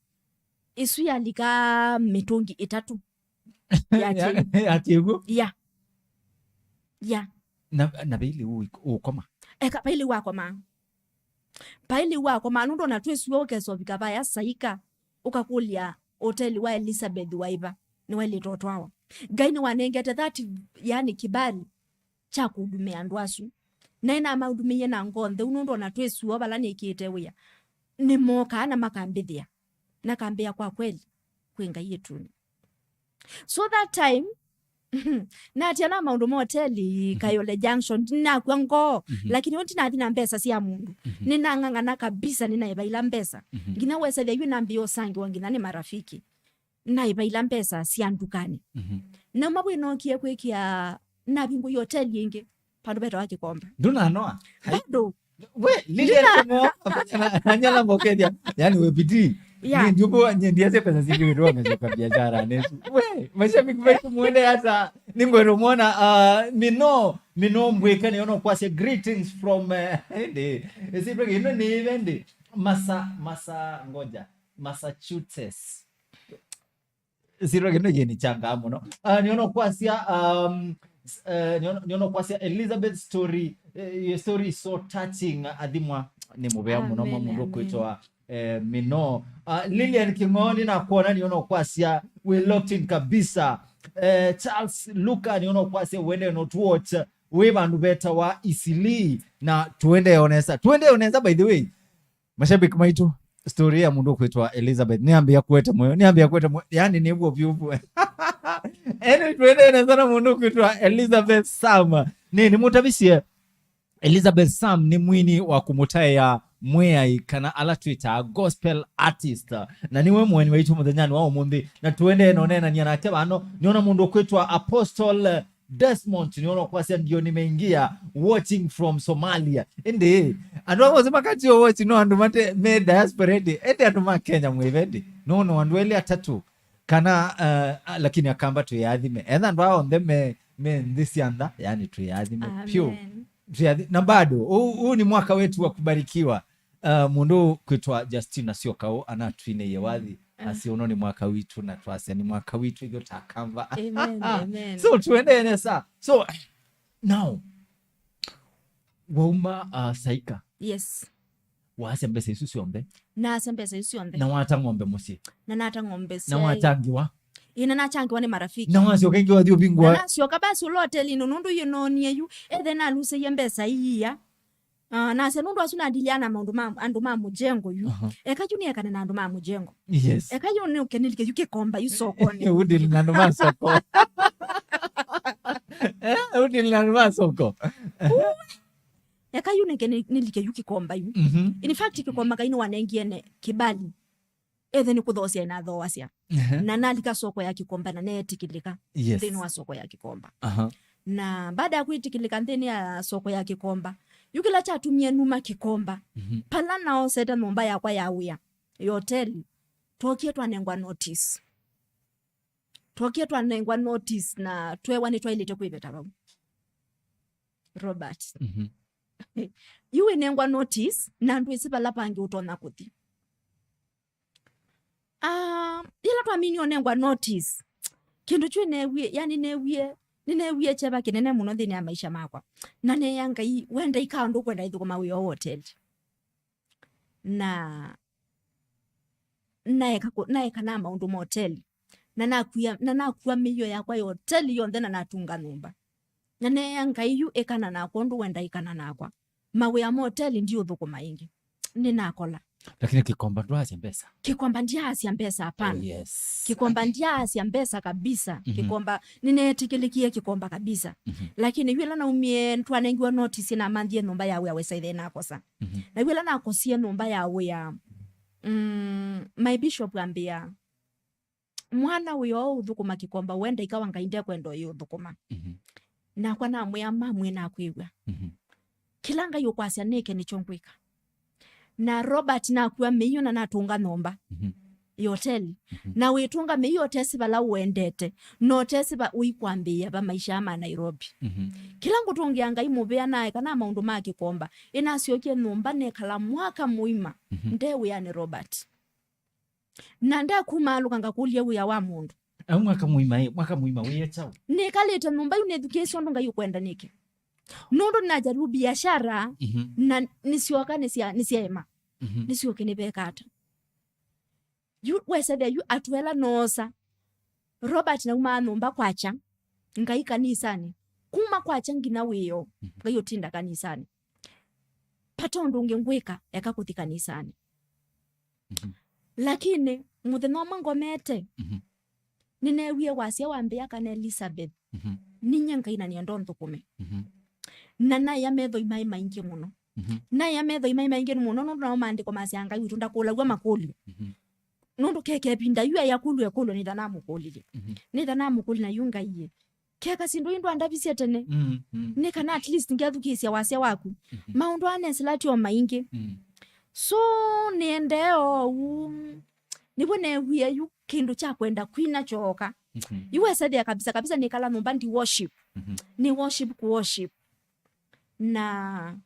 [SPEAKER 2] Isu ya lika mitungi 3. Ya cheye.
[SPEAKER 1] Atiego?
[SPEAKER 2] Yeah. Yeah.
[SPEAKER 1] Na bili ukoma?
[SPEAKER 2] Eka paili wakoma. Paili wakoma nundo na tuwe suyoke so vikabaya saika. Ukakulia hoteli wa Elizabeth waiba. Ni wali toto hawa. Gaini wanengete that yani kibali. Cha kuhudumia ndwasu. Na ina maudumia na ngonde. Unundo na tuwe suyo balani ikiite wea. Ni moka na makambidhia. Na kambia kwa kweli. Kuenga yetu. So that time. Na tiana maundu moteli Kayole Junction. Nina kwengo. Lakini wonti na athina mbesa siya mundu. Nina ngangana kabisa nina ibaila mbesa. Gina wesa vya yu nambio sangi wangina ni marafiki. Na ibaila mbesa siya ndukani. Na mabu inokie kwekia nabingu yoteli inge. Pando beto waki komba.
[SPEAKER 1] Duna anoa?
[SPEAKER 2] Bado.
[SPEAKER 1] We, lilia kumo. Nanyala mbokedia. Yani webidi.
[SPEAKER 2] Yeah.
[SPEAKER 1] Njuko nyendiaze pesa zingi wiruwa mezoka biashara nesu. We, mashabiki wetu muende hata ningwero muona mino mweka ni ono kwase greetings from isipeke ino ni event Massachusetts sipeke ino yeni changa no ni ono kwasia Elizabeth story your story is so touching adimwa ni mubea muno mundu kwitwa mino Lilian Kingoni na kuona ni ono kwasia we locked in kabisa Charles Luka ni ono kwasia wende not watch we bandu beta wa Isili na tuende onesa by the way mashabiki maitu story ya mundu kwitwa Elizabeth niambia kwete moyo yani ni bwo byubu tuende onesa na mundu kwitwa Elizabeth Sam ni mutabisie Elizabeth Sam ni mwini wa kumutaya mwea kana ala Twitter gospel artist na niwe mweni waitu muthanyani wao mundi na tuende nonena ni anateba ano niona mundu kwitwa Apostle Desmond niona kwasia ndio nimeingia watching from Somalia ende andu wazima kati yo watch no andu mate me diaspora ende andu ma Kenya mwevendi no andu ele atatu kana lakini akamba tu yaadhime andu wao ndeme me ndisi anda yani tu yaadhime pure na bado huu ni mwaka wetu wa kubarikiwa mundu kwitwa Justina Siokao anatwine yewathi asiono ni mwaka witu na twase ni mwaka witu hiyo takamba
[SPEAKER 2] amen
[SPEAKER 1] so tuende nesa so now wauma saika
[SPEAKER 2] yes
[SPEAKER 1] wase mbese isu siombe
[SPEAKER 2] na sembese isu siombe
[SPEAKER 1] na wata ngombe musi
[SPEAKER 2] na nata ngombe
[SPEAKER 1] na watangiwa
[SPEAKER 2] ina nachangiwa ni marafiki
[SPEAKER 1] na wasio kengi wathio bingwa
[SPEAKER 2] na sio kabasi uloteli nundu yinonie yu then aluse yembesa iya na se nundu asuna diliana andu ma mujengo yu ekaju ni ekana na andu ma mujengo
[SPEAKER 1] yes
[SPEAKER 2] ekaju ni ukenilike yuke komba yu sokoni
[SPEAKER 1] udili na andu ma soko udili na andu ma soko
[SPEAKER 2] ekaju nilike yuke komba yu in fact kikomba kaino wanengiene kibali ni kuthosia ina thoasia na nalika soko ya kikomba na netikilika ndini wa soko ya kikomba na baada ya kuitikilika ndini ya soko ya kikomba yukila chatumie numa kikomba pala nao seta nomba yakwa yawia hoteli tokie twanengwa notice na twewa ni twailete kuibeta babu Robert yuwe nengwa notice na ndu isipala pangi utona kuthi ila twamini onengwa notice kindu chwe newie yani newie cheba kinene muno thini ya maisha makwa na ne yanga wenda ikandu kwenda ithukuma wi hotel na kana maundu motel na nakuya miyo yakwa hotel yonthe na natunga nyumba na ne yanga yu ekana nako ndu wenda ikana nakwa mawe ya motel ndio thukuma ingi ni nakola
[SPEAKER 1] lakini kikomba ndo hasi mbesa
[SPEAKER 2] kikomba ndia hasi mbesa hapana
[SPEAKER 1] yes
[SPEAKER 2] kikomba ndia hasi mbesa kabisa kikomba ninetikilikie kikomba kabisa lakini yule na umie twanengiwa notice na mandie nomba yawe awesa ile nakosa na yule na akosie nomba yawe ya my bishop ambia mwana uyo uthukuma kikomba wenda ikawa ngainde kwendo yo thukuma na kwa na amwe amwe na kwigwa kilanga yo kwasia neke ni chongwika na Robert na kuwa meyo na natunga nomba hotel na witunga meyo tesi bala uendete no tesi ba uikwambia ba maisha ama Nairobi kila ngutungianga imubea naye kana maundu make komba ina siokie nomba ne kala mwaka muima ndewe yani Robert na nda kumaluka ngakulie uya wa mundu
[SPEAKER 1] mwaka muima wewe chao
[SPEAKER 2] ne kaleta nomba une education ndo ngayo kwenda niki nundu najaribu biashara na nisioka nisiema nisioke nibekata yu wesede yu atwela nosa Robert na uma nomba kwacha ngai kanisani kuma kwacha ngina wiyo ngayo tinda kanisani patondo ngengweka yakakuthi kanisani lakini muthenya mangomete ninewie wasia wambia kana Elizabeth ninyenga ina niendo nthukume na ya metho imai maingi muno na ya metho imai maingi muno no maandiko masianga yitu ndakulagwa makuli nundu keke pinda yu ya kulu ni dana mukuli ni dana mukuli na yunga iye keka sindu indu andabisia tene ni kana at least ngiathukisia wasia waku maundu aneslati o maingi so niendeo nibone wiye yu kindu cha kwenda kwina choka USA dia kabisa nikala numba ndi worship ni worship ku worship na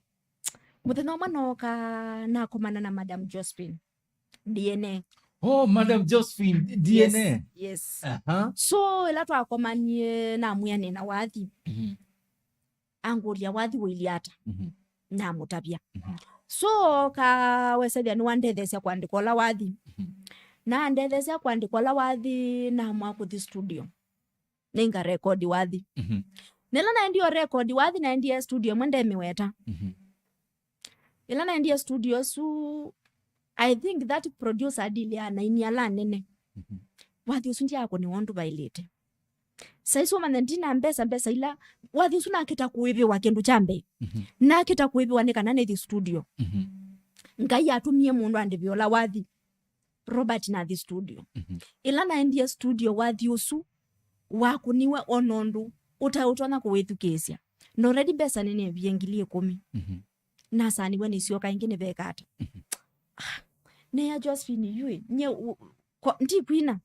[SPEAKER 2] muthenya mwanoka na komana na Madam Josephine DNA.
[SPEAKER 1] Oh, Madam Josephine DNA.
[SPEAKER 2] Yes. So ila twakomanie na muyane na wathi anguria wathi wiliata na mutabia so ka wesedia ni wandethesya kwandikola wathi na ndethesya kwandikola wathi na mwaku the studio ninga record wathi nela na ndio record wathi na ndio studio mwende miweta ila na ndio studio su I think that producer adilia na iniala nene wathi usundi yako ni wondu bailete saiso manendina mbesa ila wathi usuna kita kuivi wakendu chambe na kita kuivi waneka nane the studio ngai atumie mundu andivyola wathi Robert na the studio ila na ndia studio wathi usu wakuniwe onondu utona kuwethukesya no already besa nene viengilie 10 na sani weni sio kaingine vekata ne ya Josephine yue nye ndi kwina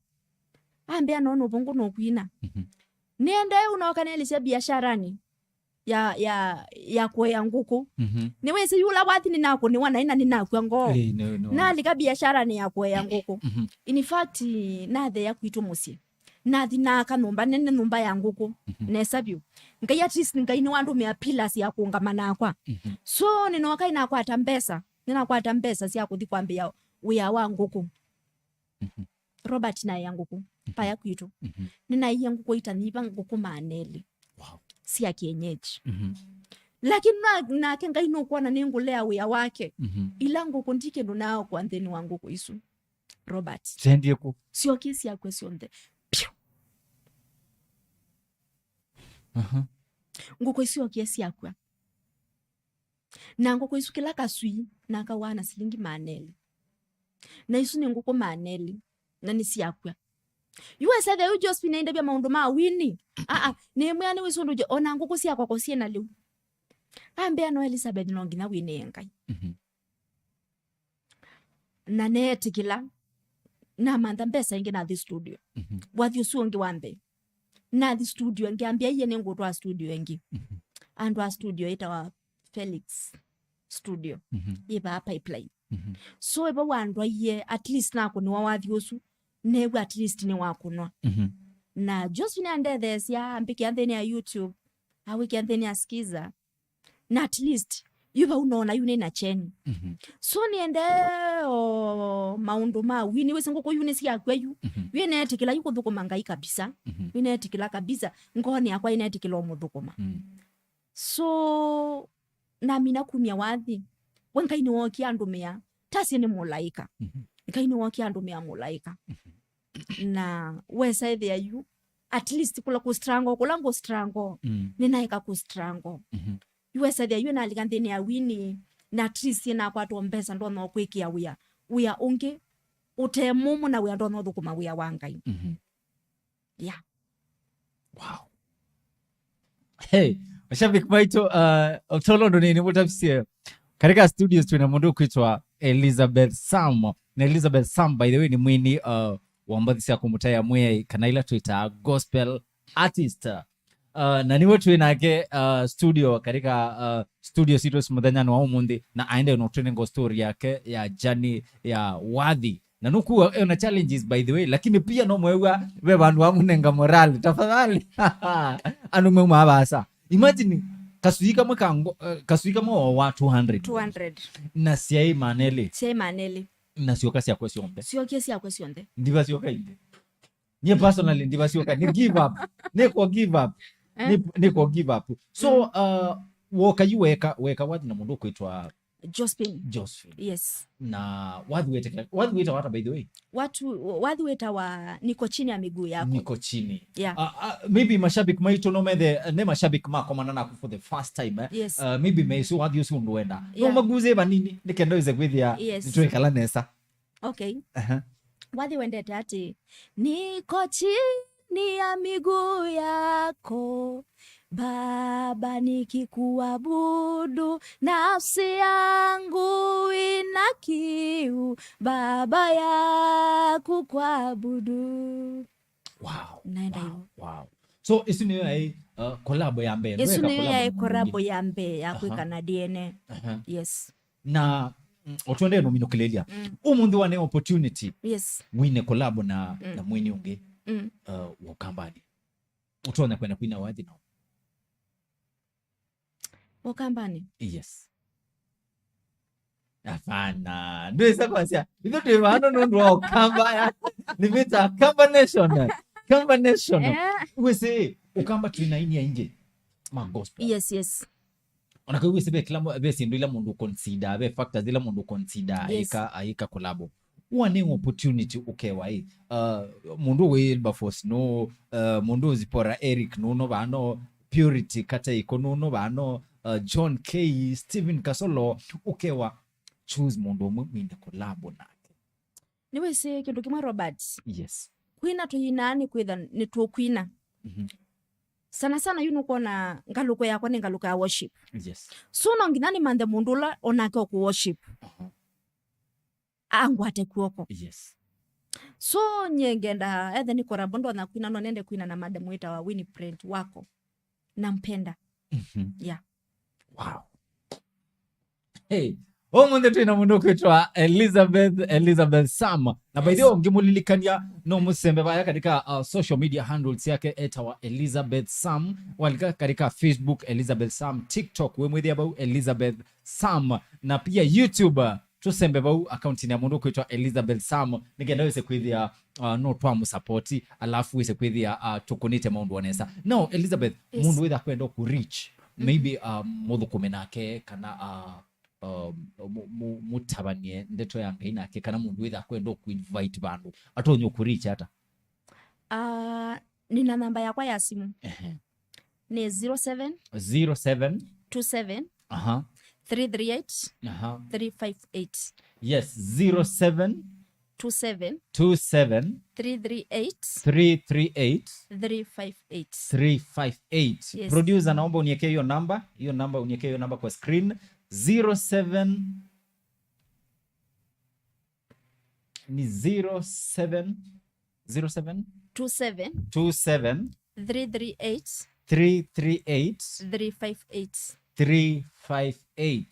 [SPEAKER 2] ambia nono bongo no kwina nende unokanelisia biasharani ya kwea nguku niwe si yula wathi ninako ni wana ina ninakwa ngo na lika biashara ni ya kwea nguku in fact na the ya kwitu musi na thina numba nene numba ya nguku nesabyu ngai at least ngai ni wandu me pillars ya kuungamana nakwa so ninoka ina kwa tambesa ninakwata mbesa sia kuthi kwambia uya wa nguku Robert na ya nguku paya kwitu nina iya nguku itanipa nguku maneli sia kienyeji lakini na kenga ino kuona ningulea uya wake ila nguku ndike ndo nao kwa ndeni wa nguku isu Robert
[SPEAKER 1] sendie ku
[SPEAKER 2] sio kesi ya questionde nguku isu kesi yakwa na nguku isu kila kasui na kawana silingi maneli na isu ni nguku maneli na nisi yakwa USA the Josephine inde bya maundu ma wini ne mwani wisundu je ona nguku sia kwa kosie na liu ambia no Elizabeth nongi na wini enkai na netikila na manda mbesa ingi na the studio wathi usuongi wambe na the studio ngiambia iye ne ngutwa studio engi and wa studio ita Felix studio iba pipeline so eba wandwa iye at least nako ni wathi usu newe at least ni wakunwa na Josephine ande this ya ambiki andeni ya YouTube awiki andeni ya skiza na at least yuba unaona yune na cheni so niende maundu ma wini wese ngoko yune siya kweyu yune etikila yuko dhukuma ngai kabisa yune etikila kabisa ngoni akwa yune etikila omudhukuma so na mina kumia wathi wenka ini woki andumia tasi ni mulaika nkai ni woki andumia mulaika na wesa either you at least kula kustrango kulango strango ninaika kustrango USA the yuna alikandeni ya wini na trisi na kwa tombesa ndo no kwikia uya unge utemumu na uya ndo no thukuma uya wangai yeah
[SPEAKER 1] wow hey mashabiki baito otolo ndo nini mutafsie katika studios tuna mundu kuitwa Elizabeth Sam na Elizabeth Sam by the way ni mwini wambathisi ya kumutaya mwe kanaila tuita gospel artist na niwe tuinake studio katika studio sitos muthanyani wa umundi na aende no training story yake ya jani ya wathi na nuku na challenges by the way lakini pia no mwewa we bandu wa munenga moral tafadhali anu mwe mabasa imagine kasuika mwa wa 200 na siai maneli na sio kasi ya question ndiva sio kaide nye personally ndiva sio kaide give up niko give up so woka yuweka wathi na mundu kuitwa Josephine
[SPEAKER 2] yes
[SPEAKER 1] na wathi weta wata by the way
[SPEAKER 2] wathi weta wa niko chini ya miguu yako
[SPEAKER 1] niko chini
[SPEAKER 2] yeah.
[SPEAKER 1] Maybe mashabiki maito no methe ne mashabiki makomana na for the first time
[SPEAKER 2] yes.
[SPEAKER 1] Maybe meiso wathi usu ndwenda no maguze banini nikendo ize kwithia nitwekala nesa
[SPEAKER 2] okay wathi wendete ati niko chini ya miguu yako Baba nikikuabudu nafsi yangu ina kiu Baba ya kukuabudu naenda hivyo.
[SPEAKER 1] Wow. So isu niyo ai collab ya mbe.
[SPEAKER 2] Isu niyo ya collab ya mbe ya kwika na DNA. Yes.
[SPEAKER 1] Na otuende no minokilelia. Umundu wane opportunity.
[SPEAKER 2] Yes.
[SPEAKER 1] Mwine collab na mwini unge. Wakambani. Utuone kwenda kuina wadi no.
[SPEAKER 2] Wakambani?
[SPEAKER 1] Yes. Afana. Ndio isa kwanza. Ndio tuwano nundu wa Wakamba. Nimeta Kamba Nation. Wese ukamba tuinaini ya nje. Ma gospel.
[SPEAKER 2] Yes.
[SPEAKER 1] Onaka wese be kila be sindu ila mundu consider, be factors ila mundu consider aika collabo. One opportunity ukewa hii. Mundu Wilberforce no, mundu zipora Eric no bano Purity kata ikono no bano John K, Stephen Kasolo ukewa choose mundu mwinde collabo nake.
[SPEAKER 2] Niwe se kindu kimwe Roberts.
[SPEAKER 1] Yes.
[SPEAKER 2] Kwina tuyinani kwitha ni tukwina. Sana yuno kona ngaluko yako ni ngaluko ya worship.
[SPEAKER 1] Yes.
[SPEAKER 2] So no nginani mande mundula onake ku worship. Angwate kuoko.
[SPEAKER 1] Yes.
[SPEAKER 2] So nyengenda ni korabondo na kwina no nende kwina na madam wita wa Winnie Print wako. Nampenda. Yeah.
[SPEAKER 1] Wow. Hey. Omunde tuina mundu kwitwa Elizabeth Sam. Na by the way ngimulilikania no musembe baya katika social media handles yake etawa Elizabeth Sam. Walika katika Facebook Elizabeth Sam, TikTok we mwithia bau Elizabeth Sam, na pia YouTube tusembe bau account ni mundu kwitwa Elizabeth Sam. Nigenda wese kwithia no twa musupporti alafu wese kwithia tukunite maundu onesa. No Elizabeth mundu witha kwenda ku reach maybe muthu kumenake kana mutabanie ndeto yange inake kana mundu witha kwenda ku invite bandu atonyo ku reach ata
[SPEAKER 2] nina namba yakwa ya simu ni 07 27 338 358.
[SPEAKER 1] Yes, 07
[SPEAKER 2] 27
[SPEAKER 1] 338 358.
[SPEAKER 2] Yes.
[SPEAKER 1] Producer naomba uniwekee hiyo namba uniwekee hiyo namba kwa screen. 07 ni 07
[SPEAKER 2] 27 338
[SPEAKER 1] 358.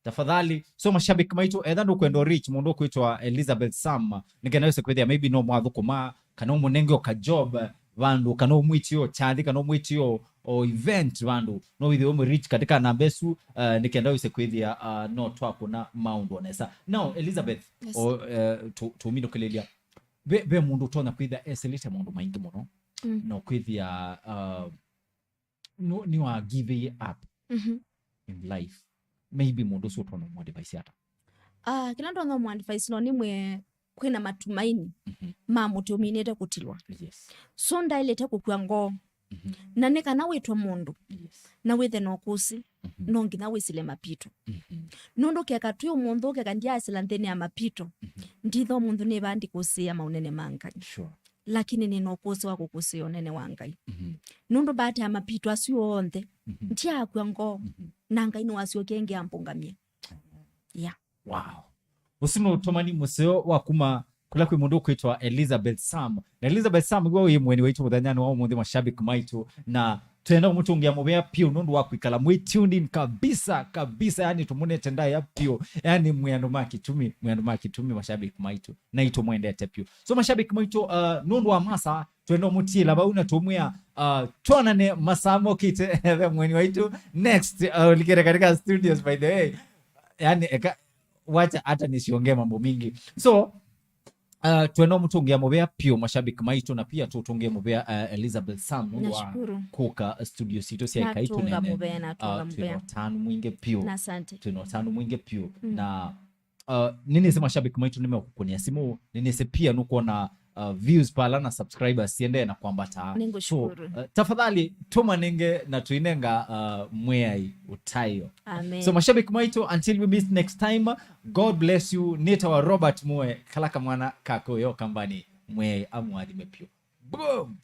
[SPEAKER 1] Tafadhali so mashabiki maitu edha ndo kwendo reach mundu kwitwa Elizabeth Sam nigenda wese kwithia maybe no mwathukuma kana umunenge ka job vandu kana umwitio chathi kana umwitio o event vandu no withio mu reach katika nambesu nikenda wese kwithia no twako na maundu onesa. Now Elizabeth tumino kelelia be mundu tona kwithia eselite mundu maingi muno no kwithia no ni wa give up in life. Maybe mundu so tono mu advice ata
[SPEAKER 2] kila ndo ngo mu advice no nimwe kwina matumaini ma mutuminete kutilwa.
[SPEAKER 1] Yes.
[SPEAKER 2] So ndailete kukwa ngo na nika na wetwa mundu na wethe no kusi no ngina wisile mapito nondo keka tuyo mundu keka ndia asila ndeni ya mapito nditho mundu ne bandi kusia maunene manga.
[SPEAKER 1] Sure.
[SPEAKER 2] Lakini ni no kusi wa kukusia onene wangai nondo bata ya mapito asiyo onde ntia akwa ngo nanga ino asio kenge ampungamia. Yeah.
[SPEAKER 1] Wow. Usino tomani museo wakuma kula kwi mundu kwitwa Elizabeth Sam. Na Elizabeth Sam gwa uye mweni waitu mudhanyano wa umundi mashabiki maitu na tuenda umutungia mubea pio nundu wakwikala mwe tuned in kabisa yani tumune tenda ya pio yani mwiandu maki tumi mashabiki maitu na ito mwendete pio. So mashabiki maitu nundu wa masa tuenda umutie laba una tumwea tuonane masamo kite mweni waitu next likere katika studios by the way yani wacha hata nisiongee mambo mingi. So tueno mtungia mubea pio mashabiki maitu na pia tutungia mubea Elizabeth Sam wa kuka studio sito si Ekai Tuneene
[SPEAKER 2] na
[SPEAKER 1] tano mwinge pio
[SPEAKER 2] na asante
[SPEAKER 1] tano mwinge pio na nini se mashabiki maitu nimekukunia simu nini se pia nuko na views pala na subscribers siende na kuambata. So tafadhali tuma ninge na tuinenga mwai utayo.
[SPEAKER 2] Amen.
[SPEAKER 1] So mashabiki maitu until we meet next time, God bless you. Nita wa Robert mwe kalaka mwana kako yo kambani mwai amwadi mepio. Boom.